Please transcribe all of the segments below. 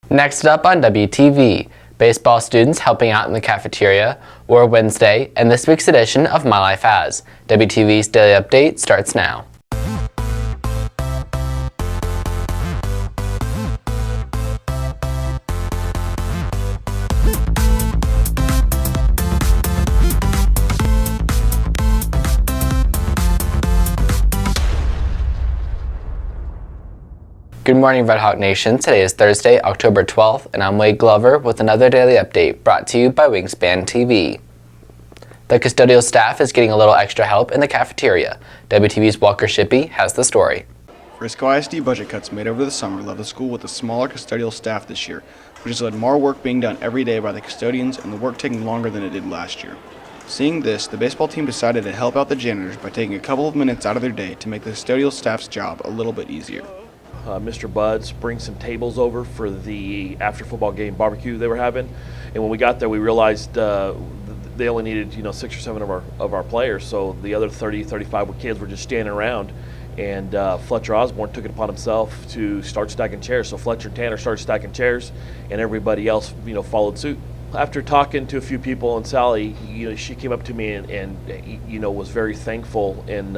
Next up on WTV, baseball students helping out in the cafeteria, War Wednesday, and this week's edition of My Life As. WTV's Daily Update starts now. Good morning, Red Hawk Nation. Today is Thursday, October 12th, and I'm Wade Glover with another daily update brought to you by Wingspan TV. The custodial staff is getting a little extra help in the cafeteria. WTV's Walker Shippey has the story. Frisco ISD budget cuts made over the summer left the school with a smaller custodial staff this year, which has led more work being done every day by the custodians and the work taking longer than it did last year. Seeing this, the baseball team decided to help out the janitors by taking a couple of minutes out of their day to make the custodial staff's job a little bit easier. Mr. Buds bring some tables over for the after football game barbecue they were having, and when we got there we realized they only needed 6 or 7 of our players, so the other 35 kids were just standing around, and Fletcher Osborne took it upon himself to start stacking chairs. So Fletcher and Tanner started stacking chairs, and everybody else followed suit. After talking to a few people, and Sally, she came up to me and was very thankful, and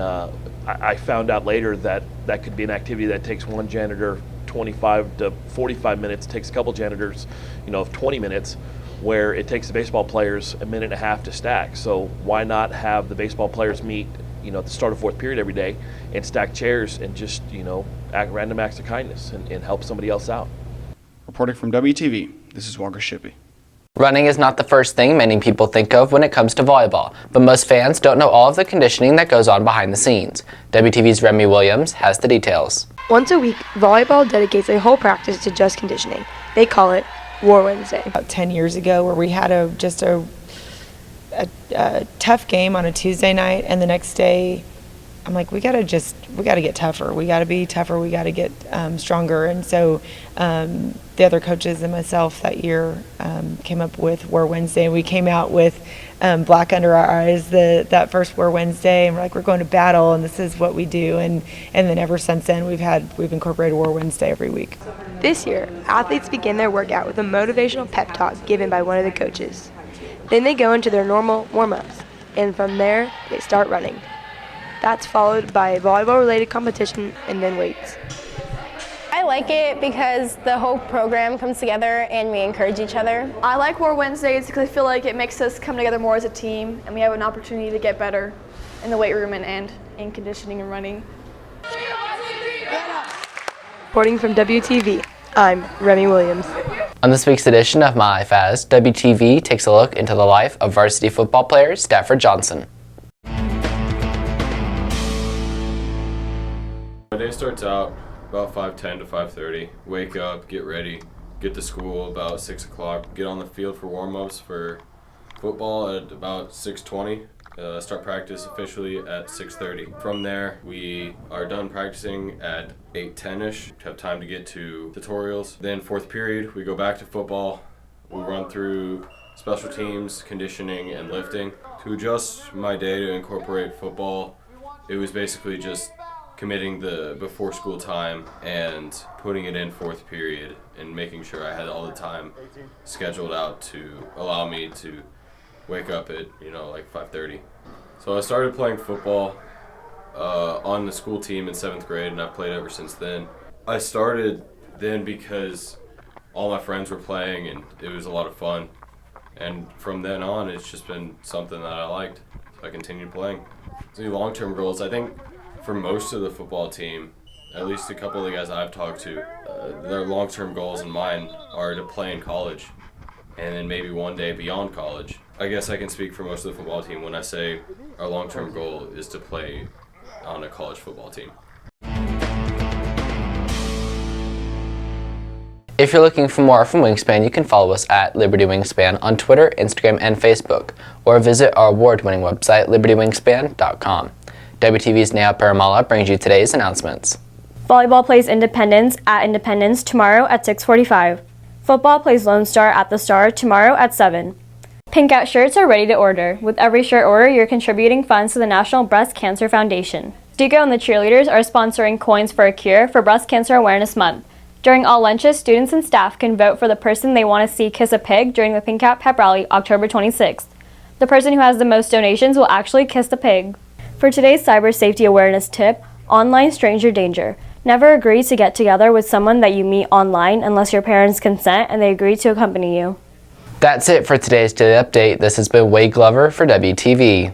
I found out later that could be an activity that takes one janitor 25 to 45 minutes, takes a couple janitors, 20 minutes, where it takes the baseball players a minute and a half to stack. So why not have the baseball players meet, at the start of fourth period every day and stack chairs and just, act random acts of kindness and help somebody else out. Reporting from WTV, this is Walker Shippey. Running is not the first thing many people think of when it comes to volleyball, but most fans don't know all of the conditioning that goes on behind the scenes. WTV's Remy Williams has the details. Once a week, volleyball dedicates a whole practice to just conditioning. They call it War Wednesday. About 10 years ago, where we had a tough game on a Tuesday night, and the next day I'm like, we gotta get tougher. We gotta be tougher. We gotta get stronger. And so the other coaches and myself that year came up with War Wednesday. We came out with black under our eyes that first War Wednesday, and we're like, we're going to battle, and this is what we do. And then ever since then, we've incorporated War Wednesday every week. This year, athletes begin their workout with a motivational pep talk given by one of the coaches. Then they go into their normal warm-ups, and from there, they start running. That's followed by a volleyball-related competition and then weights. I like it because the whole program comes together and we encourage each other. I like War Wednesdays because I feel like it makes us come together more as a team, and we have an opportunity to get better in the weight room and in conditioning and running. Reporting from WTV, I'm Remy Williams. On this week's edition of My Life As, WTV takes a look into the life of varsity football player Stafford Johnson. My day starts out about 5:10 to 5:30. Wake up, get ready, get to school about 6 o'clock. Get on the field for warm-ups for football at about 6:20. Start practice officially at 6:30. From there, we are done practicing at 8:10ish. Have time to get to tutorials. Then fourth period, we go back to football. We run through special teams, conditioning, and lifting. To adjust my day to incorporate football, it was basically just committing the before school time and putting it in fourth period and making sure I had all the time scheduled out to allow me to wake up at like 5:30. So I started playing football on the school team in 7th grade, and I've played ever since then. I started then because all my friends were playing and it was a lot of fun, and from then on it's just been something that I liked, so I continued playing. So long-term goals, I think for most of the football team, at least a couple of the guys I've talked to, their long-term goals and mine are to play in college and then maybe one day beyond college. I guess I can speak for most of the football team when I say our long-term goal is to play on a college football team. If you're looking for more from Wingspan, you can follow us at Liberty Wingspan on Twitter, Instagram, and Facebook, or visit our award-winning website, libertywingspan.com. WTV's Neha Paramala brings you today's announcements. Volleyball plays Independence at Independence tomorrow at 6:45. Football plays Lone Star at the Star tomorrow at 7. Pink Out shirts are ready to order. With every shirt order, you're contributing funds to the National Breast Cancer Foundation. Digo and the cheerleaders are sponsoring Coins for a Cure for Breast Cancer Awareness Month. During all lunches, students and staff can vote for the person they want to see kiss a pig during the Pink Out Pep Rally, October 26th. The person who has the most donations will actually kiss the pig. For today's cyber safety awareness tip, online stranger danger. Never agree to get together with someone that you meet online unless your parents consent and they agree to accompany you. That's it for today's Daily Update. This has been Wade Glover for WTV.